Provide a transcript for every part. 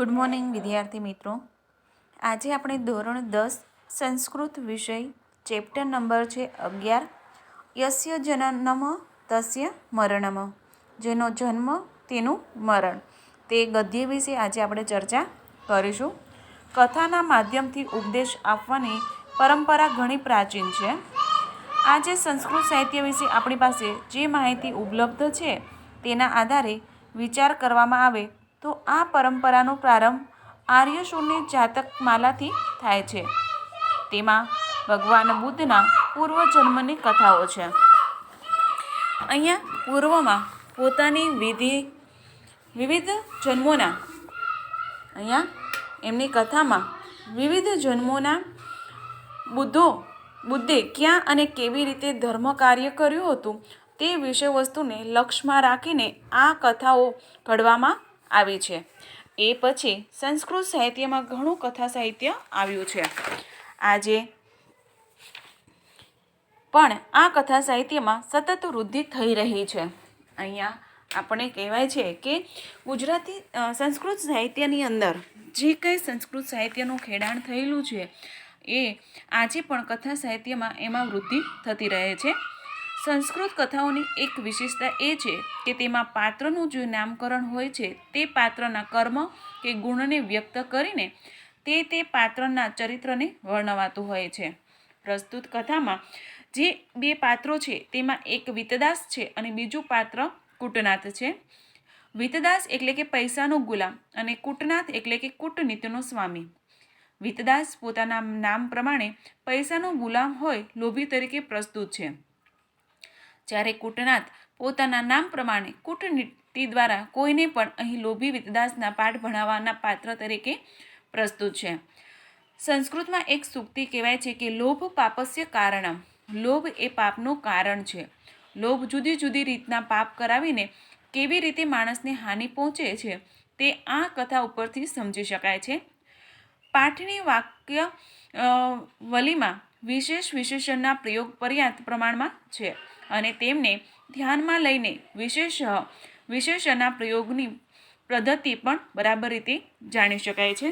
Good morning વિદ્યાર્થી મિત્રો. આજે આપણે ધોરણ 10 સંસ્કૃત વિષય ચેપ્ટર નંબર છે 11 યસ્ય જનનમ તસ્ય મરણમ, જેનો જન્મ તેનું મરણ, તે ગદ્ય વિશે આજે આપણે ચર્ચા કરીશું. કથાના માધ્યમથી ઉપદેશ આપવાની પરંપરા ઘણી પ્રાચીન છે. આજે સંસ્કૃત સાહિત્ય વિશે આપણી પાસે જે માહિતી ઉપલબ્ધ છે તેના આધારે વિચાર કરવામાં આવે તો આ પરંપરાનો પ્રારંભ આર્યશુરની જાતકમાલાથી થાય છે. તેમાં ભગવાન બુદ્ધના પૂર્વજન્મની કથાઓ છે. અહીંયા પૂર્વમાં પોતાની વિવિધ જન્મોના એમની કથામાં વિવિધ જન્મોના બુદ્ધે ક્યાં અને કેવી રીતે ધર્મ કાર્ય કર્યું હતું તે વિષય વસ્તુને લક્ષ્યમાં રાખીને આ કથાઓ ઘડવામાં આવી છે. એ પછી સંસ્કૃત સાહિત્યમાં ઘણું કથા સાહિત્ય આવ્યું છે. આજે પણ આ કથા સાહિત્યમાં સતત વૃદ્ધિ થઈ રહી છે. અહીંયા આપણે કહેવાય છે કે ગુજરાતી સંસ્કૃત સાહિત્યની અંદર જે કંઈ સંસ્કૃત સાહિત્યનું ખેડાણ થયેલું છે એ આજે પણ કથા સાહિત્યમાં એમાં વૃદ્ધિ થતી રહે છે. સંસ્કૃત કથાઓની એક વિશેષતા એ છે કે તેમાં પાત્રનું જે નામકરણ હોય છે તે પાત્રના કર્મ કે ગુણને વ્યક્ત કરીને તે પાત્રના ચરિત્રને વર્ણવાતું હોય છે. પ્રસ્તુત કથામાં જે બે પાત્રો છે તેમાં એક વિતદાસ છે અને બીજું પાત્ર કૂટનાથ છે. વિતદાસ એટલે કે પૈસાનો ગુલામ અને કૂટનાથ એટલે કે કૂટનીતિનો સ્વામી. વિતદાસ પોતાના નામ પ્રમાણે પૈસાનો ગુલામ હોય લોભી તરીકે પ્રસ્તુત છે, જ્યારે કૂટનાથ પોતાના નામ પ્રમાણે કૂટનીતિ દ્વારા કોઈને પણ અહીં લોભી વિતદાસના પાઠ ભણાવવાના પાત્ર તરીકે પ્રસ્તુત છે. સંસ્કૃતમાં એક સૂક્તિ કહેવાય છે કે લોભ પાપસ્ય કારણમ, લોભ એ પાપનું કારણ છે. લોભ જુદી જુદી રીતના પાપ કરાવીને કેવી રીતે માણસને હાનિ પહોંચે છે તે આ કથા ઉપરથી સમજી શકાય છે. પાઠની વાક્ય વલીમાં વિશેષણના પ્રયોગ પર્યાપ્ત પ્રમાણમાં છે અને તેમને ધ્યાનમાં લઈને વિશેષણના પ્રયોગની પદ્ધતિ પણ બરાબર રીતે જાણી શકાય છે.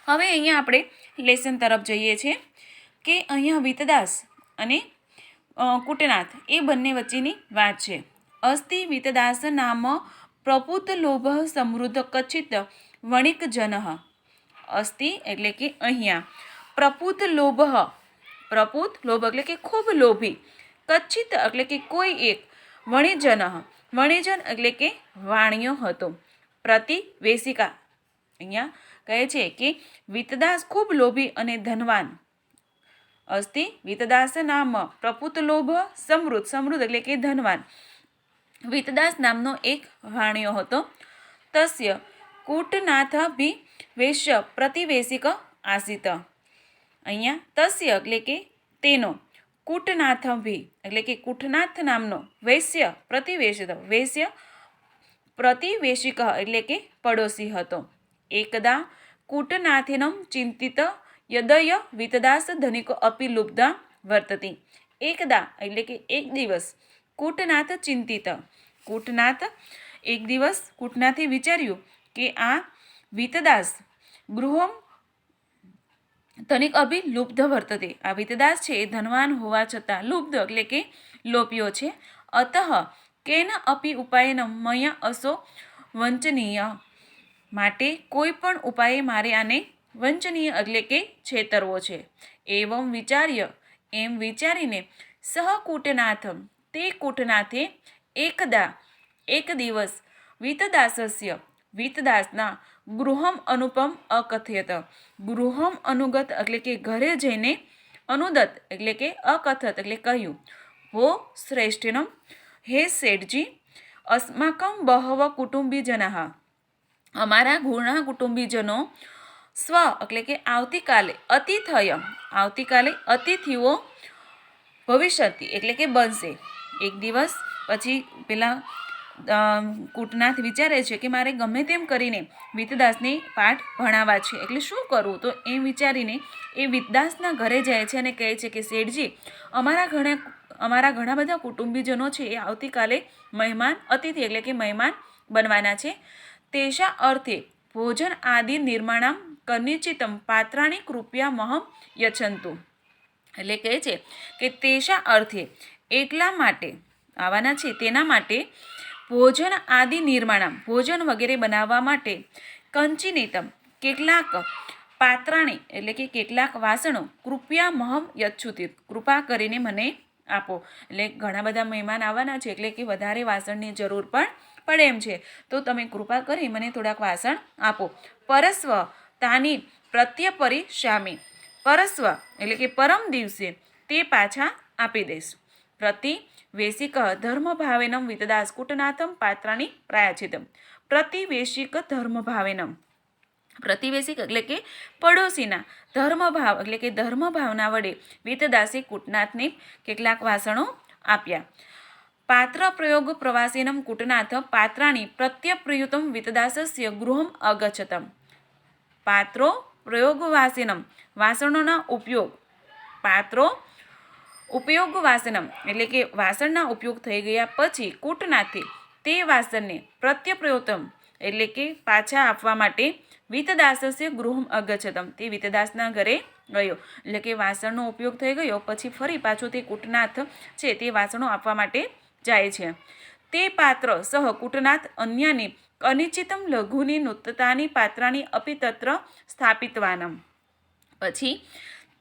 હવે અહીંયા આપણે લેસન તરફ જઈએ છીએ કે અહીંયા વિતદાસ અને કૂટનાથ એ બંને વચ્ચેની વાત છે. અસ્તિ વિતદાસ નામ પ્રપુત લોભ સમૃદ્ધ કચિત વણિક જન. અસ્તિ એટલે કે અહીંયા પ્રપુત લોભ એટલે કે ખૂબ લોભી, કચ્છિત એટલે કે કોઈ એક, વણિજન એટલે કે વાણિયો હતો, પ્રતિવેશિકા. અહીંયા કહે છે કે વિતદાસ ખૂબ લોભી અને ધનવાન. અસ્તિ વિતદાસ નામ પ્રપુત લોભ સમૃદ્ધ એટલે કે ધનવાન વિતદાસ નામનો એક વાણિયો હતો. તસ્ય કૂટનાથ ભી વેશ્ય પ્રતિવેશિક આસિત. અહીંયા તસ્ય એટલે કે તેનો, કૂટનાથ ભી એટલે કે કૂટનાથ નામનો, વૈશ્ય પ્રતિવેશિક એટલે કે પડોશી હતો. એકદા કૂટનાથેનમ ચિંતિત યદય વિતદાસ ધનિક અપી લુબ્ધા વર્તતી. એકદા એટલે કે એક દિવસ, કૂટનાથ ચિંતિત, કૂટનાથે વિચાર્યું કે આ વિતદાસ ગૃહમ ધનિક અભિ લુબ્ધ વર્તતે, આ વિતદાસ છે એ ધનવાન હોવા છતાં લુબ્ધ એટલે કે લોપ્યો છે. અતઃ કેન અપી ઉપાયેન મયા અસો વંચનીય, માટે કોઈ પણ ઉપાયે મારે આને વંચનીય એટલે કે છેતરવો છે. એમ વિચારીને સહ કૂટનાથમ, તે કૂટનાથે એક દિવસ વિતદાસના ગૃહમ અનુપમ અકથયત, ગૃહમ અનુગત એટલે કે ઘરે જઈને, અનુદત એટલે કે અકથત એટલે કહ્યું, હો શ્રેષ્ઠનમ, હે શેઠજી, અસ્માકમ બહવ કુટુંબીજનઃ, અમારા ઘણા કુટુંબીજનો, સ્વ એટલે કે આવતીકાલે, આવતીકાલે અતિથિઓ ભવિષ્યતિ એટલે કે બનશે. એક દિવસ પછી પેલા કૂટનાથ વિચારે છે કે મારે ગમે તેમ કરીને વિતદાસને પાઠ ભણાવવા છે, એટલે શું કરવું? તો એમ વિચારીને એ વિતદાસના ઘરે જાય છે અને કહે છે કે શેઠજી, અમારા ઘણા બધા કુટુંબીજનો છે એ આવતીકાલે અતિથિ એટલે કે મહેમાન બનવાના છે. તેશા અર્થે ભોજન આદિ નિર્માણમ કનિચિતમ પાત્રાણી કૃપયા મહમ યછંતુ. એટલે કહે છે કે તેશા અર્થે એટલા માટે આવવાના છે, તેના માટે ભોજન આદિ નિર્માણમ ભોજન વગેરે બનાવવા માટે કંચિનેતમ કેટલાક પાત્રાણી એટલે કે કેટલાક વાસણો કૃપયા મહમ યચ્છુતિ કૃપા કરીને મને આપો. એટલે ઘણા બધા મહેમાન આવવાના છે એટલે કે વધારે વાસણની જરૂર પણ પડે એમ છે, તો તમે કૃપા કરી મને થોડાક વાસણ આપો. પરસ્વ તાની પ્રત્યપરિશ્યામી પરસ્વ એટલે કે પરમ દિવસે તે પાછા આપી દઈશ. પ્રતિ વેશિક ધર્મભાવેનમ વિતદાસ કુટનાથમ પાત્રાણી પ્રાયચિતમ. પ્રતિવેશિક ધર્મભાવેનમ પ્રતિવેશિક એટલે કે પડોશીના ધર્મભાવ એટલે કે ધર્મભાવના વડે વિતદાસે કુટનાથને કેટલાક વાસણો આપ્યા. પાત્ર પ્રયોગ પ્રવાસીનમ કુટનાથ પાત્રાણી પ્રત્યપ્રયુતમ વિતદાસસ્ય ગૃહમ અગચ્છતમ. પાત્રો પ્રયોગવાસીનમ વાસણોના ઉપયોગ પાત્રો ઉપયોગ વાસનમ એટલે કે વાસણના ઉપયોગ થઈ ગયા પછી કૂટનાથે તે વાસણને પ્રત્યપ્રયોતમ એટલે કે પાછા આપવા માટે વિતદાસસ્ય ગૃહમ અગચ્છતમ તે વિતદાસના ઘરે ગયો. એટલે કે વાસણનો ઉપયોગ થઈ ગયો પછી ફરી પાછો તે કૂટનાથ છે તે વાસણો આપવા માટે જાય છે. તે પાત્ર સહ કૂટનાથ અન્યાની અનિશ્ચિતમ લઘુની નૂતતાની પાત્રાની અપી તત્ર સ્થાપિતવાનમ. પછી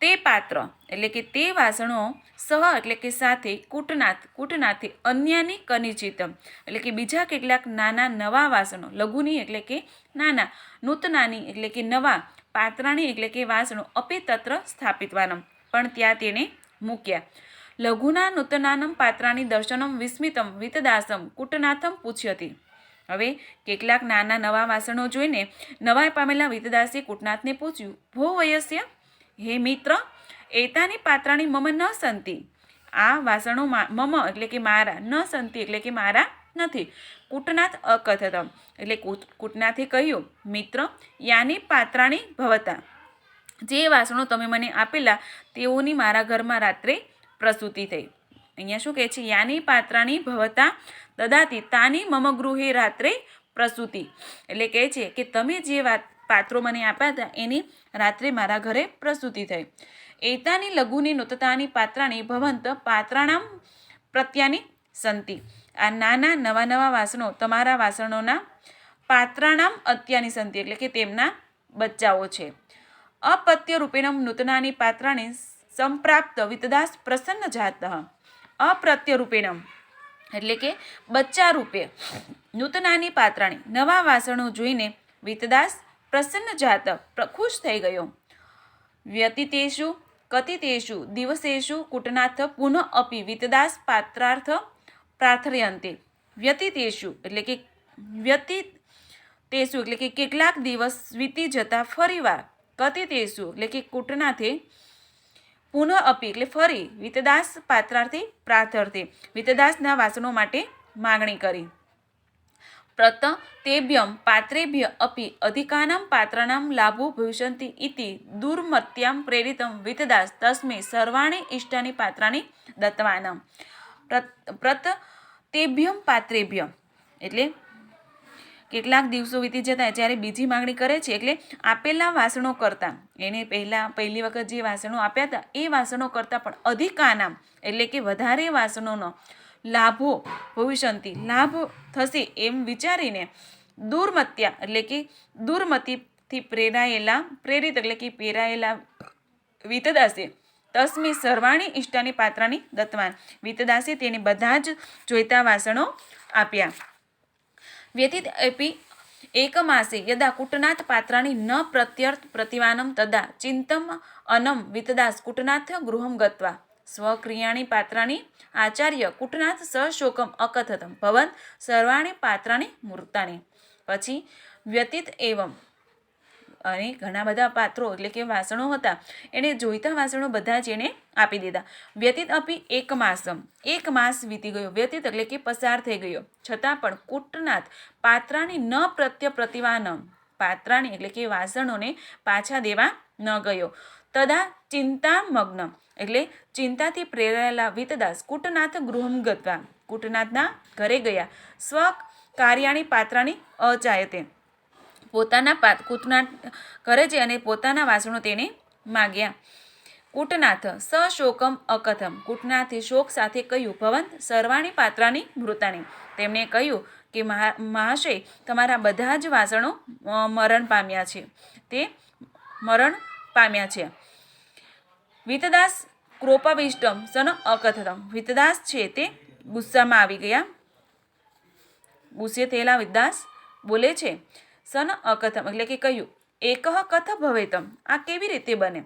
તે પાત્ર એટલે કે તે વાસણો સહ એટલે કે સાથે કૂટનાથે અન્યાની કનિચિતમ એટલે કે બીજા કેટલાક નાના નવા વાસણો લઘુની એટલે કે નાના નૂતનાની એટલે કે નવા પાત્રાણી એટલે કે વાસણો અપી તત્ર સ્થાપિતવાનમ પણ ત્યાં તેને મૂક્યા. લઘુના નૂતનાનમ પાત્રાણી દર્શનમ વિસ્મિતમ વિતદાસમ કૂટનાથમ પૂછ્યતી. હવે કેટલાક નાના નવા વાસણો જોઈને નવા પામેલા વિતદાસે કૂટનાથને પૂછ્યું, ભો વયસ્ય હે મિત્ર એતાની પાત્રાણી મમ ન સંતિ. આ વાસણો મમ એટલે કે મારા ન સંતિ એટલે કે મારા નથી. કૂટનાથ અકથતમ એટલે કૂટનાથે કહ્યું, મિત્ર યાની પાત્રાણી ભવતા જે વાસણો તમે મને આપેલા તેઓની મારા ઘરમાં રાત્રે પ્રસૂતિ થઈ. અહીંયા શું કહે છે, યાની પાત્રાણી ભવતા દદાતી તાની મમ ગૃહે રાત્રે પ્રસૂતિ. એટલે કહે છે કે તમે જે પાત્રો મને આપ્યા હતા એની રાત્રે મારા ઘરે પ્રસૂતિ થઈ. એતાની લઘુની નૂતતાની પાત્રાણી ભવંત પાત્રાણામ પ્રત્યાની સંતિ. આ નાના નવા નવા વાસણો તમારા વાસણોના પાત્રાણામ અત્યાની સંતિ એટલે કે તેમના બચ્ચાઓ છે. અપત્ય રૂપેણમ નૂતનાની પાત્રાણી સંપ્રાપ્ત વિતદાસ પ્રસન્ન જાત. અપ્રત્ય રૂપેણમ એટલે કે બચ્ચા રૂપે નૂતનાની પાત્રાણી નવા વાસણો જોઈને વિતદાસ પ્રસન્ન જાત ખુશ થઈ ગયો. વ્યતીતેષુ કતિતેષુ દિવસેષુ કૂટનાથ પુનઃ અપી વિતદાસ પાત્રાર્થ પ્રાર્થયંતે. વ્યતીતેષુ એટલે કે વ્યતીતેષુ એટલે કે કેટલાક દિવસ વીતી જતા ફરીવાર કતિતેષુ એટલે કે કૂટનાથે પુનઃ અપી એટલે ફરી વિતદાસ પાત્રાર્થે પ્રાર્થર્થે વિતદાસના વાસણો માટે માગણી કરી. પ્રત તેભ્યમ પાત્રેભ્ય અપી અધિકાનામ પાત્રાણામ લાભો ભવિષ્યંતિ ઇતિ દુર્મત્યામ પ્રેરિતમ વિતદાસ તસ્મે સર્વાણી ઇષ્ટાની પાત્રાણી દત્તવાનમ. પ્રત તેભ્યમ પાત્રેભ્ય એટલે કેટલાક દિવસો વીતી જતા જ્યારે બીજી માગણી કરે છે એટલે આપેલા વાસણો કરતાં એને પહેલી વખત જે વાસણો આપ્યા હતા એ વાસણો કરતાં પણ અધિકાનામ એટલે કે વધારે વાસણોનો લાભો ભવિષ્યંતિ લાભ થશે એમ વિચારીને દુર્મત્યા એટલે કે દુર્મતિથી પ્રેરિત એટલે કે પ્રેરાયેલા વિતદાસે તસ્મી સર્વાણી ઇષ્ટાની પાત્રાની દત્તવાન વિતદાસે તેને બધા જ જોઈતા વાસણો આપ્યા. વ્યતીત એપી એકમાસે યદા કૂટનાથ પાત્રાણી ન પ્રત્યર્થ પ્રતિવાનમ તદા ચિંતમ અનમ વિતદાસ કૂટનાથ ગૃહમ ગત્વા સ્વક્રિયાણી પાત્રાણી આચાર્ય કૂટનાથ સશોકમ અકથતમ ભવન સર્વાણી પાત્રાણી મૂર્તાણી. પછી વ્યતીત એવમ અને ઘણા બધા પાત્રો એટલે કે વાસણો હતા એને જોઈતા વાસણો બધા જ એને આપી દીધા. વ્યતીત અપી એક માસ વીતી ગયો. વ્યતીત એટલે કે પસાર થઈ ગયો છતાં પણ કૂટનાથ પાત્રાણી ન પ્રતિવાનમ પાત્રાણી એટલે કે વાસણોને પાછા દેવા ન ગયો. તદા ચિંતામગ્ન એટલે ચિંતાથી પ્રેરાયેલા વિતદાસ કૂટનાથ ગૃહમ ગત્વા કૂટનાથના ઘરે ગયા. સ્વ કાર્યાણી પાત્રાણી અચાયતે પોતાના કૂટનાટ કરે છે અને પોતાના વાસણો તેને માગ્યા. કૂટનાથ સશોકમ અકથમ. કૂટનાથે શોક સાથે કહ્યું, ભવંત સર્વાણી પાત્રાની મૃતાની. તેમણે કહ્યું કે મહાશય, તમારા બધા જ વાસણો મરણ પામ્યા છે, તે મરણ પામ્યા છે. વિતદાસ ક્રોપાવિષ્ટમ સન અકથતમ. વિતદાસ છે તે ગુસ્સામાં આવી ગયા. ગુસ્સે થયેલા વિતદાસ બોલે છે, સન અકથમ એટલે કે કહ્યું, એકહ કથ ભવેતમ. આ કેવી રીતે બને?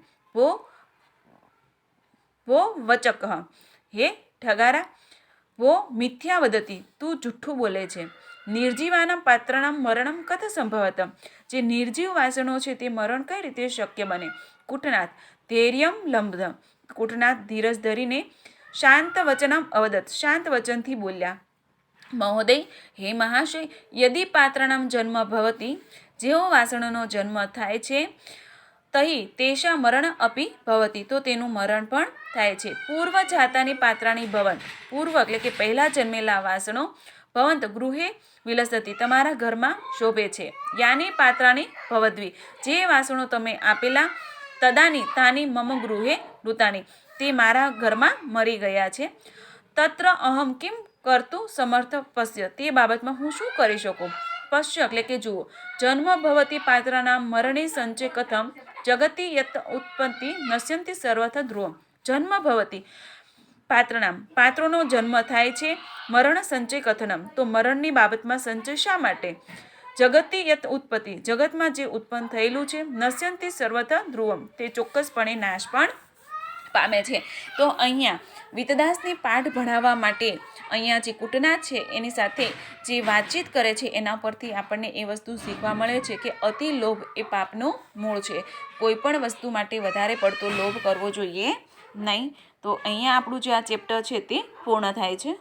વો વચક. હે ઠગારા, વો મિથ્યા વદતી. તું જુઠ્ઠું બોલે છે. નિર્જીવાના પાત્રનામ મરણમ કથ સંભવતમ. જે નિર્જીવ વાસણો છે તે મરણ કઈ રીતે શક્ય બને? કૂટનાથ ધૈર્યમ લંબધ. કૂટનાથ ધીરજ ધરીને શાંત વચનમ અવદત. શાંત વચનથી બોલ્યા, મહોદય, હે મહાશય, યદિ પાત્રનામ જન્મ ભવતી. જેઓ વાસણોનો જન્મ થાય છે, તહી તેષા મરણ અપી ભવતી. તો તેનું મરણ પણ થાય છે. પૂર્વ જાતાની પાત્રાની ભવંત. પૂર્વ એટલે કે પહેલા જન્મેલા વાસણો ભવંત ગૃહે વિલસતી. તમારા ઘરમાં શોભે છે. યાની પાત્રાની ભવદ્વી. જે વાસણો તમે આપેલા, તદાની તાની મમ ગૃહે ઋતાની. તે મારા ઘરમાં મરી ગયા છે. તત્ર અહમ કિમ કરતું સમર્થ પશ્ય. તે બાબતમાં હું શું કરી શકું? પશ્ય એટલે કે જુઓ. જન્મ ભવતી પાત્રના મરણે સંચય કથમ જગતિ યત ઉત્પત્તિ નશ્યંતિ સર્વથ ધ્રુવમ. જન્મ ભવતી પાત્રનામ. પાત્રોનો જન્મ થાય છે. મરણ સંચય કથનમ. તો મરણની બાબતમાં સંચય શા માટે? જગતિ યત ઉત્પત્તિ. જગતમાં જે ઉત્પન્ન થયેલું છે, નશ્યંતિ સર્વથ ધ્રુવમ. તે ચોક્કસપણે નાશ પણ પામે છે. તો અહીંયા વિતદાસને પાઠ ભણાવવા માટે અહીંયા જે કૂટનાથ છે એની સાથે જે વાતચીત કરે છે એના પરથી આપણને એ વસ્તુ શીખવા મળે છે કે અતિ લોભ એ પાપનું મૂળ છે. કોઈ પણ વસ્તુ માટે વધારે પડતો લોભ કરવો જોઈએ નહીં. તો અહીંયા આપણું જે આ ચેપ્ટર છે તે પૂર્ણ થાય છે.